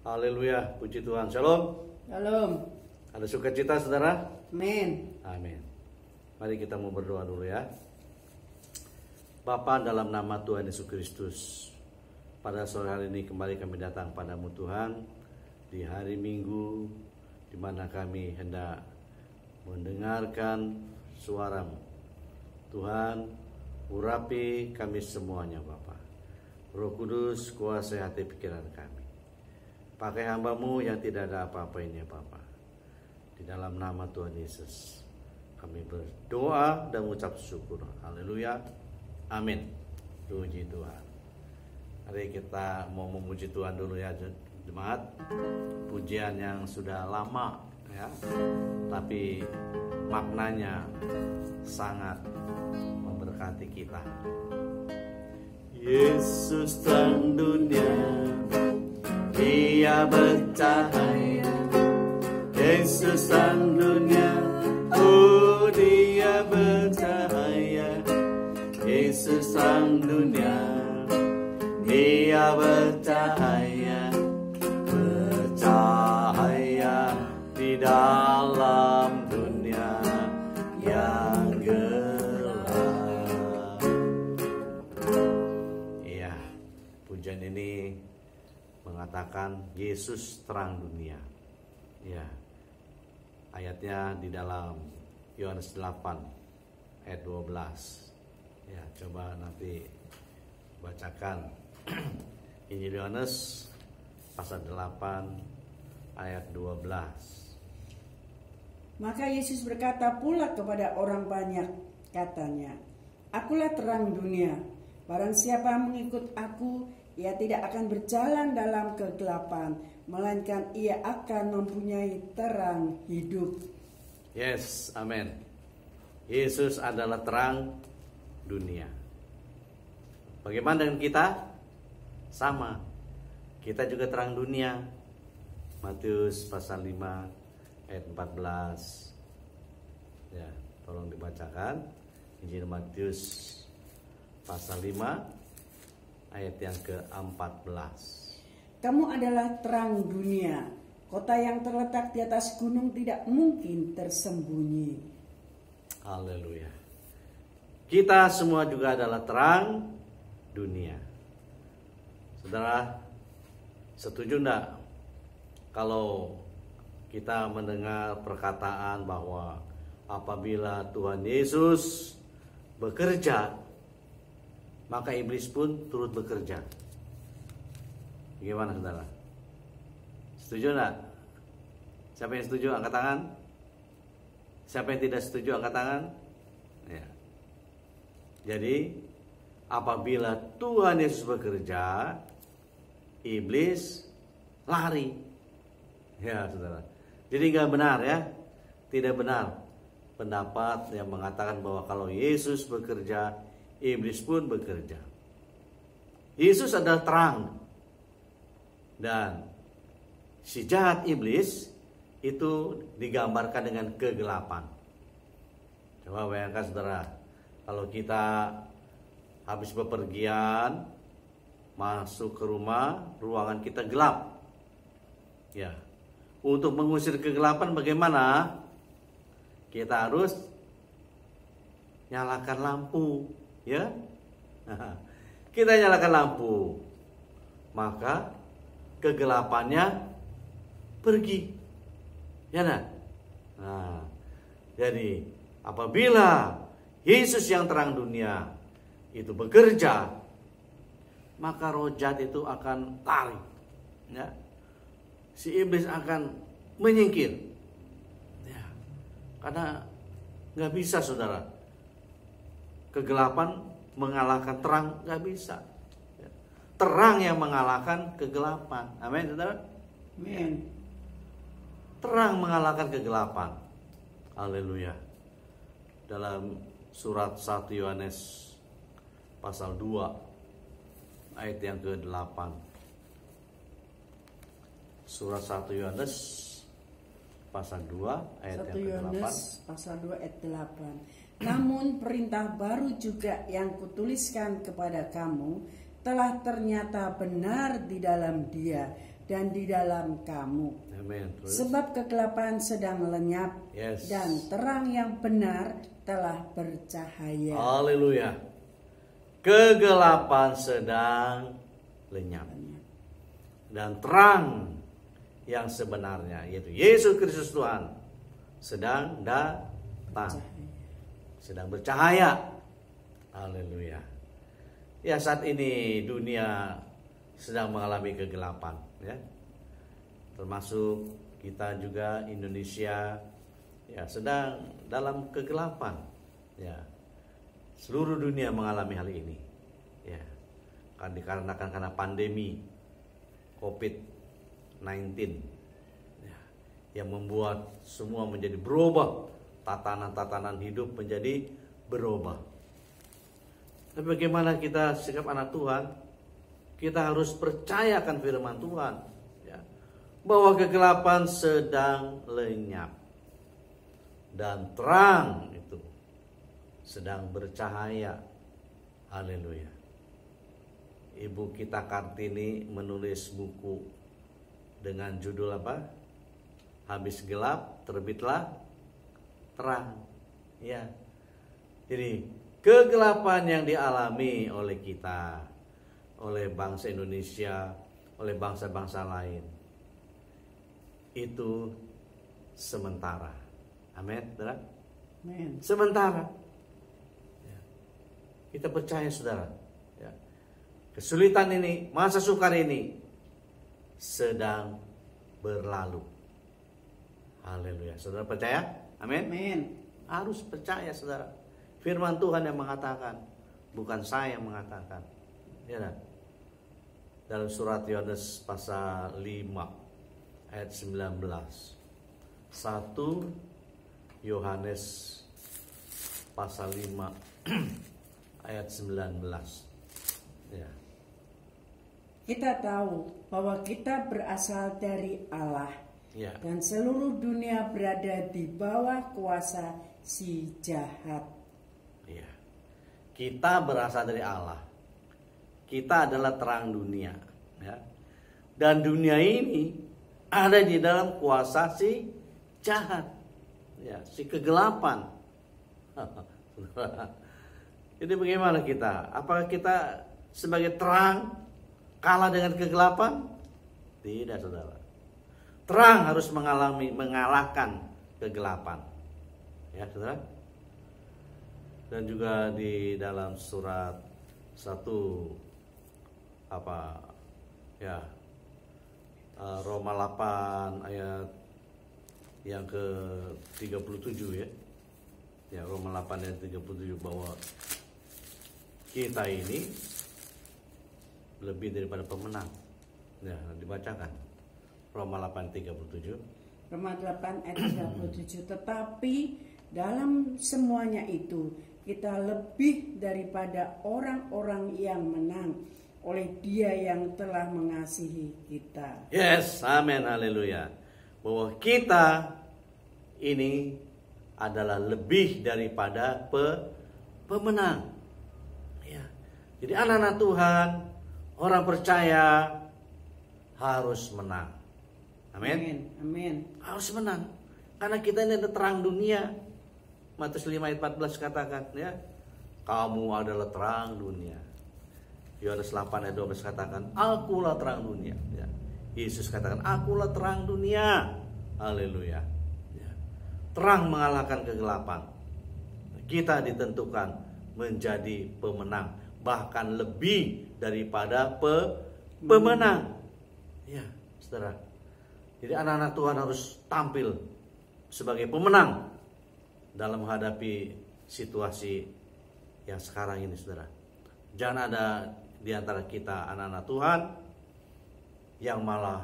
Haleluya, puji Tuhan. Shalom. Shalom. Ada sukacita saudara? Amin. Amin. Mari kita mau berdoa dulu ya. Bapa, dalam nama Tuhan Yesus Kristus, pada sore hari ini kembali kami datang padamu Tuhan, di hari Minggu di mana kami hendak mendengarkan suara-Mu. Tuhan, urapi kami semuanya Bapa. Roh Kudus, kuasai hati pikiran kami. Pakai hamba-Mu yang tidak ada apa-apanya Bapa. Di dalam nama Tuhan Yesus kami berdoa dan mengucap syukur. Haleluya. Amin. Puji Tuhan. Mari kita mau memuji Tuhan dulu ya jemaat. Pujian yang sudah lama ya, tapi maknanya sangat memberkati kita. Yesus terang dunia, Dia bercahaya. Yesus terang dunia, oh Dia bercahaya. Yesus terang dunia, Dia bercahaya. Bercahaya di dalam dunia yang gelap. Iya, pujian ini mengatakan Yesus terang dunia. Ya, ayatnya di dalam Yohanes 8 ayat 12. Ya, coba nanti bacakan Injil Yohanes pasal 8 ayat 12. Maka Yesus berkata pula kepada orang banyak, katanya, Akulah terang dunia. Barang siapa mengikut aku, ia tidak akan berjalan dalam kegelapan, melainkan ia akan mempunyai terang hidup. Yes, amin. Yesus adalah terang dunia. Bagaimana dengan kita? Sama. Kita juga terang dunia. Matius pasal 5 ayat 14. Ya, tolong dibacakan Injil Matius pasal 5 ayat yang ke-14. Kamu adalah terang dunia. Kota yang terletak di atas gunung tidak mungkin tersembunyi. Haleluya. Kita semua juga adalah terang dunia. Saudara, setuju enggak kalau kita mendengar perkataan bahwa apabila Tuhan Yesus bekerja, maka iblis pun turut bekerja? Bagaimana saudara? Setuju enggak? Siapa yang setuju angkat tangan? Siapa yang tidak setuju angkat tangan? Ya. Jadi apabila Tuhan Yesus bekerja, iblis lari. Ya saudara. Jadi nggak benar ya. Tidak benar pendapat yang mengatakan bahwa kalau Yesus bekerja, iblis pun bekerja. Yesus adalah terang. Dan si jahat iblis itu digambarkan dengan kegelapan. Coba bayangkan saudara, kalau kita habis bepergian, masuk ke rumah, ruangan kita gelap. Ya. Untuk mengusir kegelapan bagaimana? Kita harus nyalakan lampu, ya. Kita nyalakan lampu, maka kegelapannya pergi, ya nah. Jadi apabila Yesus yang terang dunia itu bekerja, maka roh jahat itu akan lari, ya. Si iblis akan menyingkir, ya. Karena nggak bisa saudara, kegelapan mengalahkan terang, nggak bisa. Terang yang mengalahkan kegelapan. Amin, saudara. Amin. Terang mengalahkan kegelapan. Haleluya. Dalam surat 1 Yohanes pasal 2 ayat yang ke-8. Surat 1 Yohanes pasal 2 ayat yang 1 ke-8. Yohanes pasal 2 ayat 8. Namun perintah baru juga yang kutuliskan kepada kamu telah ternyata benar di dalam Dia, dan di dalam kamu. Amin. Sebab kegelapan sedang lenyap, Yes. dan terang yang benar telah bercahaya. Haleluya. Kegelapan sedang lenyap dan terang yang sebenarnya, yaitu Yesus Kristus Tuhan, sedang datang, sedang bercahaya. Haleluya. Ya, saat ini dunia sedang mengalami kegelapan, ya. Termasuk kita juga, Indonesia, ya, sedang dalam kegelapan, ya. Seluruh dunia mengalami hal ini, ya, kan dikarenakan karena pandemi COVID-19, ya, yang membuat semua menjadi berubah, tatanan-tatanan hidup menjadi berubah. Tapi bagaimana kita sikap anak Tuhan? Kita harus percayakan firman Tuhan, ya, bahwa kegelapan sedang lenyap dan terang itu sedang bercahaya. Haleluya. Ibu kita Kartini menulis buku dengan judul apa? Habis gelap terbitlah terang. Ya. Jadi kegelapan yang dialami oleh kita, oleh bangsa Indonesia, oleh bangsa-bangsa lain, itu sementara. Amin, saudara. Amin. Sementara. Ya. Kita percaya, saudara. Ya. Kesulitan ini, masa sukar ini sedang berlalu. Haleluya. Saudara percaya? Amin. Amin. Harus percaya, saudara. Firman Tuhan yang mengatakan, bukan saya yang mengatakan. Ya, dalam surat Yohanes pasal 5 ayat 19. 1 Yohanes pasal 5 ayat 19. Ya. Kita tahu bahwa kita berasal dari Allah, Ya. dan seluruh dunia berada di bawah kuasa si jahat. Ya. Kita berasal dari Allah. Kita adalah terang dunia, ya. Dan dunia ini ada di dalam kuasa si jahat, ya, si kegelapan. Jadi bagaimana kita? Apakah kita sebagai terang kalah dengan kegelapan? Tidak, saudara. Terang harus mengalahkan kegelapan, ya, saudara. Dan juga di dalam surat 1 Roma 8 ayat yang ke-37, ya. Ya, Roma 8 ayat 37, bahwa kita ini lebih daripada pemenang. Ya, dibacakan. Roma 8:37. Roma 8 ayat 37. Tetapi dalam semuanya itu kita lebih daripada orang-orang yang menang oleh Dia yang telah mengasihi kita. Yes, amin, haleluya. Bahwa kita ini adalah lebih daripada pemenang. Ya. Jadi anak-anak Tuhan, orang percaya harus menang. Amin. Amin. Amin. Harus menang. Karena kita ini adalah terang dunia. Matius 5 ayat 14 katakan, ya, kamu adalah terang dunia. Yohanes 8 ayat 12 katakan, akulah terang dunia. Ya. Yesus katakan, akulah terang dunia. Haleluya. Ya. Terang mengalahkan kegelapan. Kita ditentukan menjadi pemenang, bahkan lebih daripada pemenang. Ya, saudara. Jadi anak-anak Tuhan harus tampil sebagai pemenang dalam menghadapi situasi yang sekarang ini, saudara. Jangan ada di antara kita anak-anak Tuhan yang malah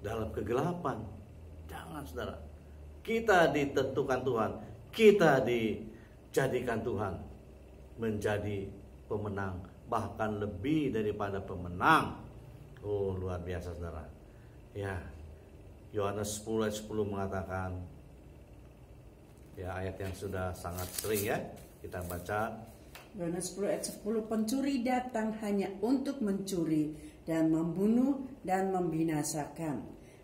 dalam kegelapan. Jangan, saudara. Kita ditentukan Tuhan, kita dijadikan Tuhan menjadi pemenang, bahkan lebih daripada pemenang. Oh, luar biasa, saudara. Ya, Yohanes 10 ayat 10 mengatakan, ya, ayat yang sudah sangat sering, ya, kita baca. Yohanes 10 ayat 10, pencuri datang hanya untuk mencuri dan membunuh dan membinasakan.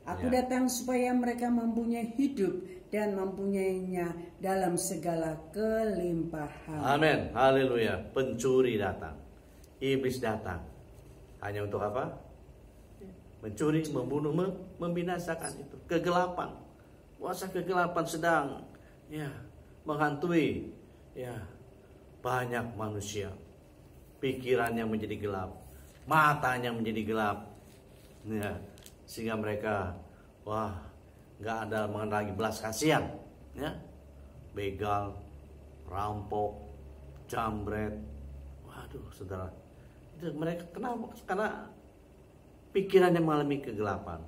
Aku Ya. datang supaya mereka mempunyai hidup dan mempunyainya dalam segala kelimpahan. Amin. Haleluya. Pencuri datang. Iblis datang. Hanya untuk apa? Mencuri, membunuh, membinasakan itu. Kegelapan. Kuasa kegelapan sedang menghantui banyak manusia. Pikirannya menjadi gelap. Matanya menjadi gelap. Sehingga mereka nggak ada mengenal lagi belas kasihan. Begal, rampok, jambret. Waduh, saudara. Itu mereka kenapa? Karena pikirannya mengalami kegelapan.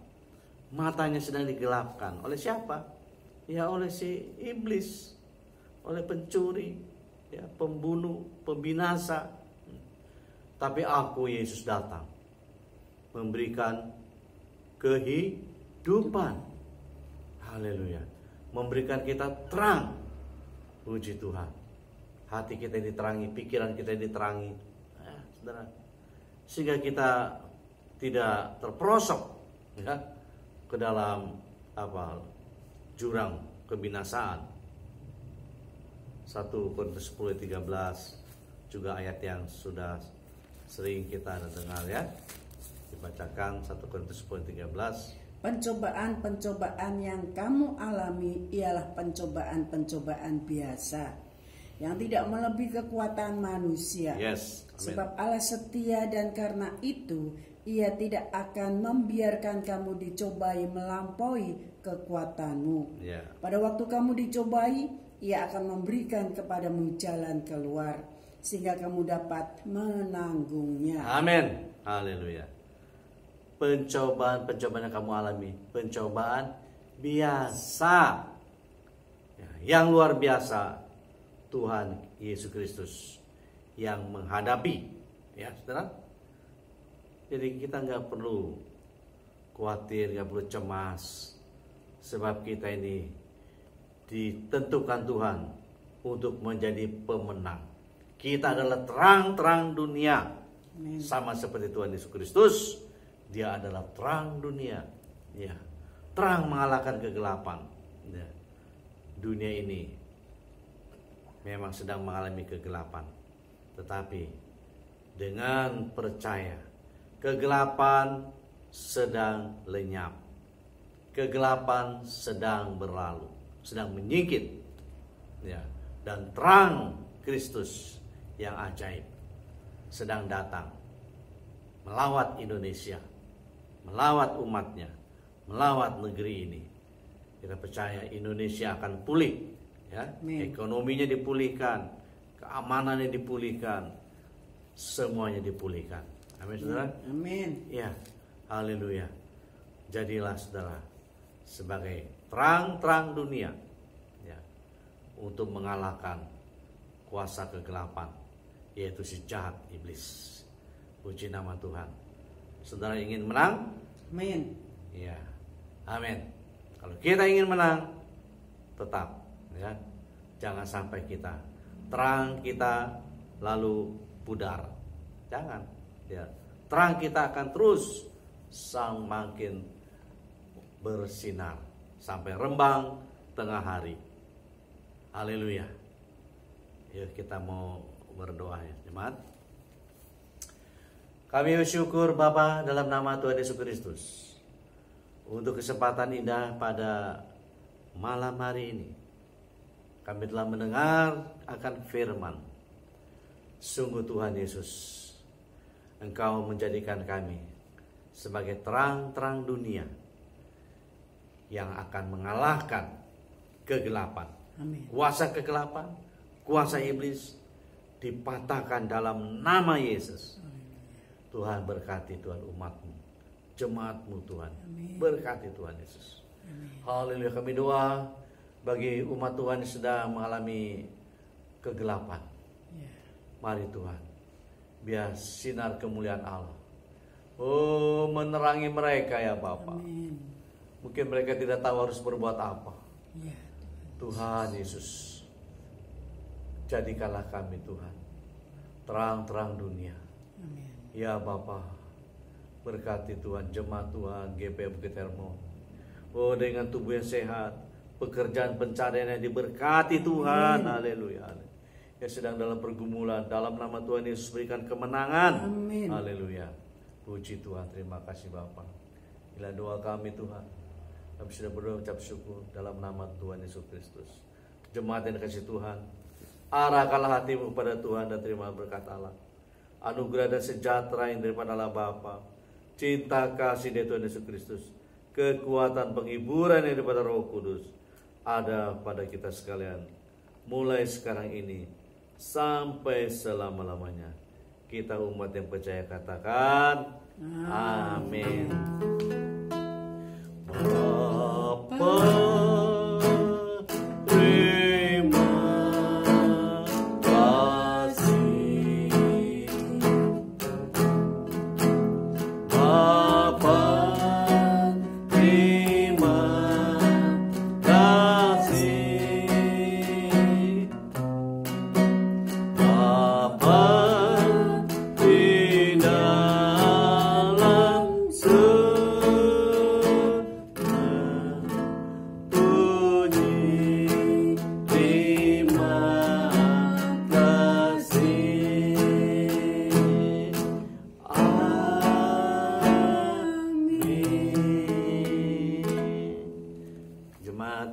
Matanya sedang digelapkan. Oleh siapa? Ya oleh si iblis. Oleh pencuri, pembunuh, pembinasa. Tapi aku, Yesus, datang memberikan kehidupan. Haleluya. Memberikan kita terang. Puji Tuhan. Hati kita diterangi, pikiran kita diterangi. Saudara. Sehingga kita tidak terperosok ke dalam jurang kebinasaan. 1 Korintus 10:13 juga ayat yang sudah sering kita dengar dibacakan. 1 Korintus 10:13. Pencobaan-pencobaan yang kamu alami ialah pencobaan-pencobaan biasa yang tidak melebihi kekuatan manusia. Yes. Amen. Sebab Allah setia dan karena itu Ia tidak akan membiarkan kamu dicobai melampaui kekuatanmu. Yeah. Pada waktu kamu dicobai, Ia akan memberikan kepadamu jalan keluar sehingga kamu dapat menanggungnya. Amin. Haleluya. Pencobaan-pencobaan yang kamu alami, pencobaan biasa, yang luar biasa. Tuhan Yesus Kristus yang menghadapi, saudara. Jadi kita nggak perlu khawatir, nggak perlu cemas, sebab kita ini ditentukan Tuhan untuk menjadi pemenang. Kita adalah terang-terang dunia. Amen. Sama seperti Tuhan Yesus Kristus, Dia adalah terang dunia. Terang mengalahkan kegelapan. Dunia ini memang sedang mengalami kegelapan, tetapi dengan percaya, kegelapan sedang lenyap. Kegelapan sedang berlalu, sedang menyingkir. Dan terang Kristus yang ajaib sedang datang melawat Indonesia, melawat umatnya, melawat negeri ini. Kita percaya Indonesia akan pulih, ekonominya dipulihkan, keamanannya dipulihkan, semuanya dipulihkan. Amin, saudara. Amin. Haleluya. Jadilah saudara sebagai terang-terang dunia, untuk mengalahkan kuasa kegelapan, yaitu si jahat iblis. Puji nama Tuhan. Saudara ingin menang? Amin. Amin. Kalau kita ingin menang, tetap jangan sampai terang kita lalu pudar. Jangan. Terang kita akan terus makin bersinar sampai rembang tengah hari. Haleluya. Yuk kita mau berdoa jemaat. Kami bersyukur Bapa dalam nama Tuhan Yesus Kristus untuk kesempatan indah pada malam hari ini. Kami telah mendengar akan firman. Sungguh Tuhan Yesus, Engkau menjadikan kami sebagai terang-terang dunia yang akan mengalahkan kegelapan. Amin. Kuasa kegelapan, kuasa iblis dipatahkan dalam nama Yesus. Tuhan berkati Tuhan umat-Mu, jemaat-Mu Tuhan. Amin. Berkati Tuhan Yesus. Haleluya. Kami doa bagi umat Tuhan yang sedang mengalami kegelapan. Mari Tuhan, biar sinar kemuliaan Allah menerangi mereka ya Bapa. Amin. Mungkin mereka tidak tahu harus berbuat apa. Ya, Tuhan Yesus, jadikanlah kami Tuhan terang-terang dunia. Amin. Ya Bapa, Berkati Tuhan jemaat Tuhan GP Bukit Hermon. Oh, dengan tubuh yang sehat, pekerjaan pencarian yang diberkati Tuhan. Haleluya. Yang sedang dalam pergumulan, dalam nama Tuhan Yesus berikan kemenangan. Amin. Haleluya. Puji Tuhan, terima kasih Bapa. Inilah doa kami Tuhan. Kami sudah berdoa ucap syukur dalam nama Tuhan Yesus Kristus. Jemaat yang dikasihi Tuhan, arahkanlah hatimu kepada Tuhan dan terima berkat Allah. Anugerah dan sejahtera yang daripada Allah Bapa, cinta kasih dari Tuhan Yesus Kristus, kekuatan penghiburan yang daripada Roh Kudus ada pada kita sekalian, mulai sekarang ini sampai selama-lamanya. Kita umat yang percaya katakan amin. Bapa, terima kasih. Bapa, terima kasih. Bapa, di dalam surga, puji terima kasih. Amin. Jemaat,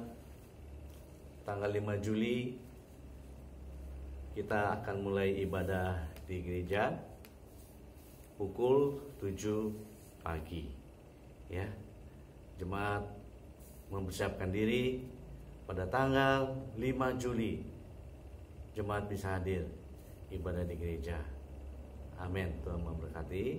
tanggal 5 Juli kita akan mulai ibadah di gereja pukul 7 pagi. Ya. Jemaat mempersiapkan diri pada tanggal 5 Juli. Jemaat bisa hadir ibadah di gereja. Amin. Tuhan memberkati.